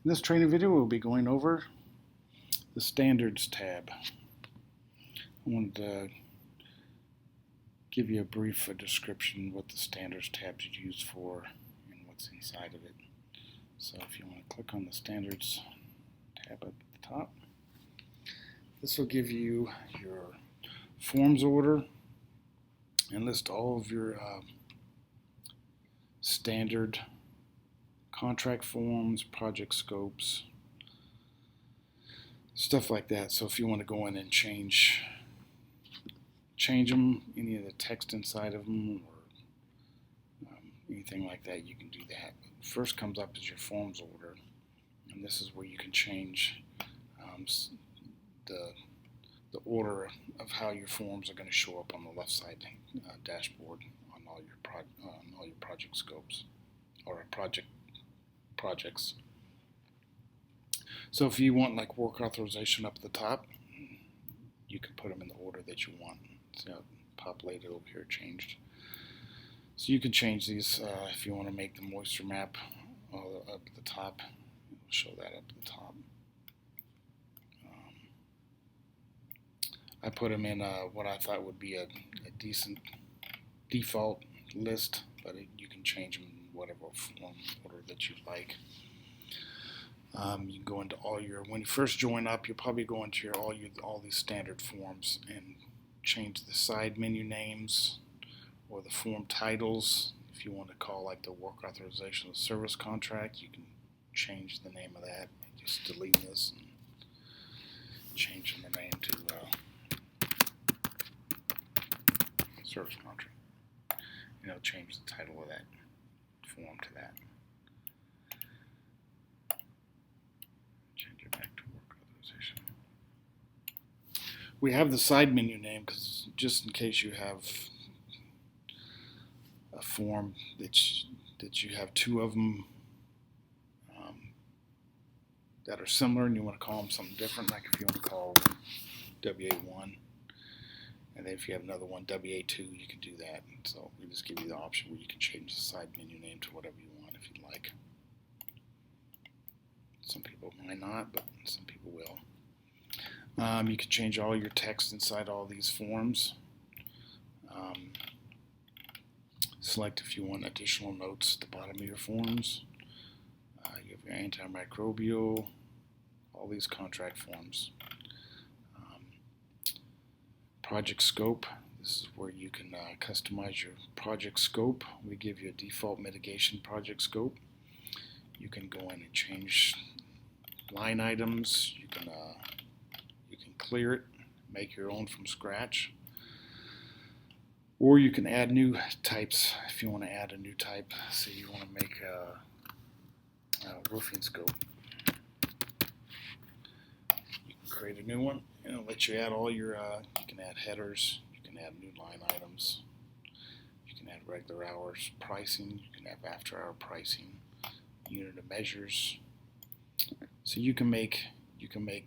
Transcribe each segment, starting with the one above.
In this training video, we'll be going over the Standards tab. I wanted to give you a brief description of what the Standards tab is used for and what's inside of it. So if you want to click on the Standards tab at the top, this will give you your forms order and list all of your standard contract forms, project scopes, stuff like that. So if you want to go in and change them, any of the text inside of them, or anything like that, you can do that. First comes up is your forms order, and this is where you can change the order of how your forms are going to show up on the left side dashboard on all your project scopes or projects. So if you want like work authorization up at the top, you can put them in the order that you want. So populated over here, changed. So you can change these if you want to make the moisture map up at the top. We'll show that up at the top. I put them in what I thought would be a decent default list, but you can change them in whatever form order that you like. You can go into when you first join up, you'll probably go into all these standard forms and change the side menu names or the form titles. If you want to call like the work authorization of service contract, you can change the name of that. Just delete this and changing the name to service contract. Change the title of that form to that. Change it back to work authorization. We have the side menu name because just in case you have a form that you have two of them that are similar and you want to call them something different, like if you want to call WA1, and then if you have another one, WA2, you can do that. So we just give you the option where you can change the side menu name to whatever you want if you'd like. Some people might not, but some people will. You can change all your text inside all these forms. Select if you want additional notes at the bottom of your forms. You have your antimicrobial, all these contract forms. Project scope. This is where you can customize your project scope. We give you a default mitigation project scope. You can go in and change line items. You can clear it, make your own from scratch, or you can add new types. If you want to add a new type, say you want to make a roofing scope, you can create a new one. And it'll let you add all your, you can add headers, you can add new line items, you can add regular hours pricing, you can have after hour pricing, unit of measures. So you can make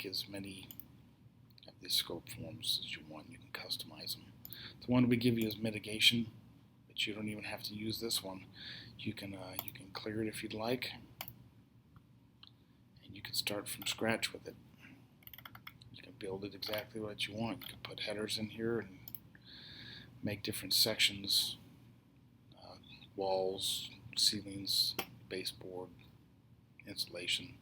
as many of these scope forms as you want. You can customize them. The one we give you is mitigation, but you don't even have to use this one. You can clear it if you'd like, and you can start from scratch with it. Build it exactly what you want. You can put headers in here and make different sections, walls, ceilings, baseboard, insulation.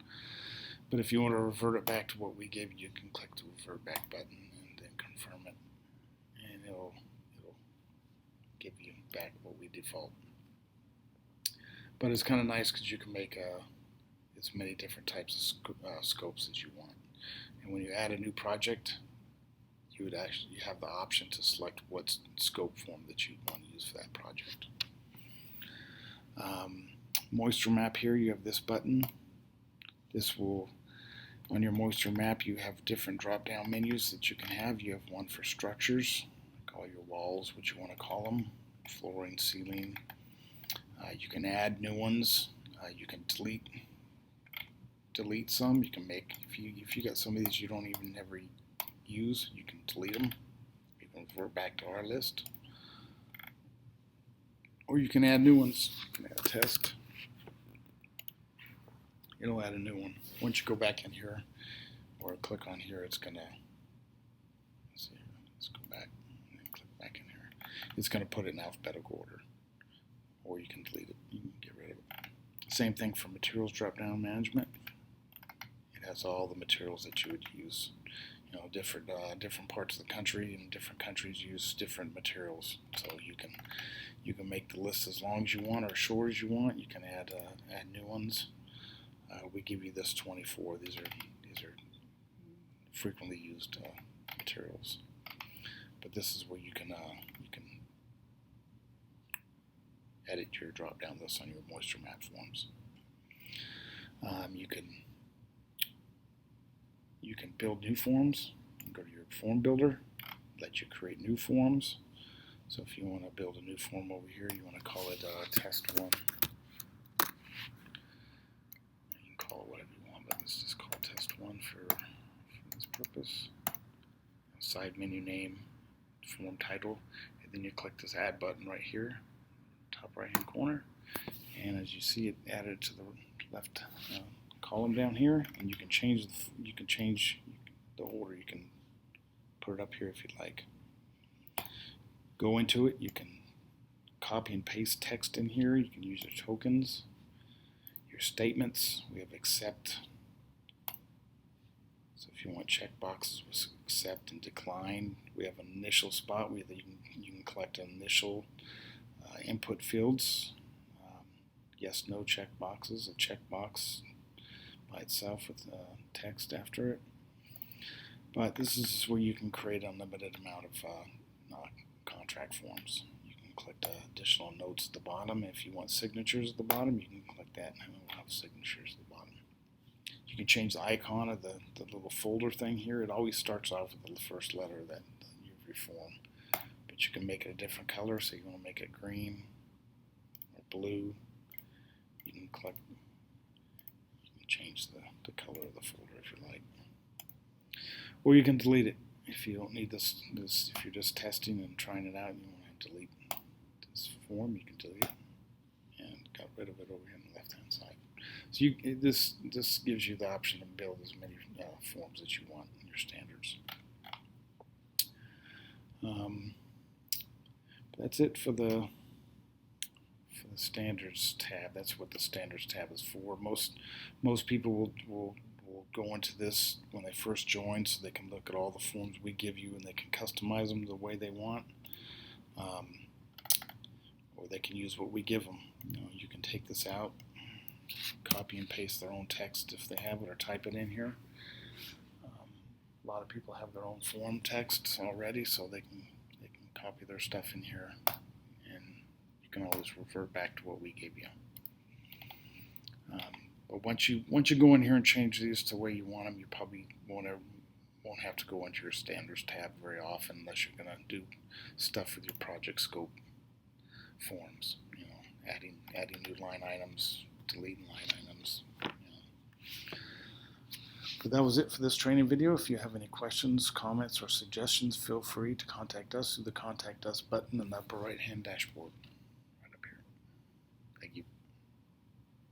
But if you want to revert it back to what we gave you, you can click the revert back button and then confirm it, and it'll give you back what we default. But it's kind of nice because you can make as many different types of scopes as you want. And when you add a new project, you have the option to select what scope form that you want to use for that project. Moisture map here, you have this button. This will, on your moisture map, you have different drop-down menus that you can have. You have one for structures, call your walls, what you want to call them, flooring, ceiling. You can add new ones. You can delete some. You can make, if you got some of these you don't even ever use, you can delete them. You can revert back to our list, or you can add new ones. You can add a test. it'll add a new one. Once you go back in here or click on here, it's gonna, let's see, let's go back and click back in here. It's gonna put it in alphabetical order, or you can delete it. You can get rid of it. Same thing for materials drop-down management. It has all the materials that you would use. You know, different parts of the country, and different countries use different materials. So you can make the list as long as you want or short as you want. You can add new ones. We give you this 24. These are frequently used materials. But this is where you can edit your drop-down list on your moisture map forms. You can build new forms. Go to your form builder, let you create new forms. So if you want to build a new form over here, you want to call it test 1. You can call it whatever you want, but let's just call it test 1 for this purpose. Side menu name, form title, and then you click this add button right here, top right hand corner, and as you see, it added to the left column down here, and you can change the order. You can put it up here if you'd like. Go into it. You can copy and paste text in here. You can use your tokens, your statements. We have accept. So if you want check boxes with accept and decline, we have an initial spot where you can collect initial input fields. Yes, no check boxes, a check box by itself with text after it. But this is where you can create an unlimited amount of contract forms. You can click the additional notes at the bottom. If you want signatures at the bottom, you can click that and it will have signatures at the bottom. You can change the icon of the little folder thing here. It always starts off with the first letter of your form. But you can make it a different color, so you want to make it green or blue. You can click, you can change the color of the folder if you like. Or you can delete it if you don't need this. If you're just testing and trying it out and you want to delete this form, you can delete it and got rid of it over here on the left hand side. So this gives you the option to build as many forms that you want in your standards. That's it for the standards tab. That's what the standards tab is for. Most people will go into this when they first join, so they can look at all the forms we give you and they can customize them the way they want, or they can use what we give them. You can take this out, copy and paste their own text if they have it, or type it in here. A lot of people have their own form text already, so they can copy their stuff in here, and you can always revert back to what we gave you. But once you go in here and change these to the way you want them, you probably won't have to go into your standards tab very often, unless you're going to do stuff with your project scope forms. Adding new line items, deleting line items. But that was it for this training video. If you have any questions, comments, or suggestions, feel free to contact us through the Contact Us button in the upper right hand dashboard.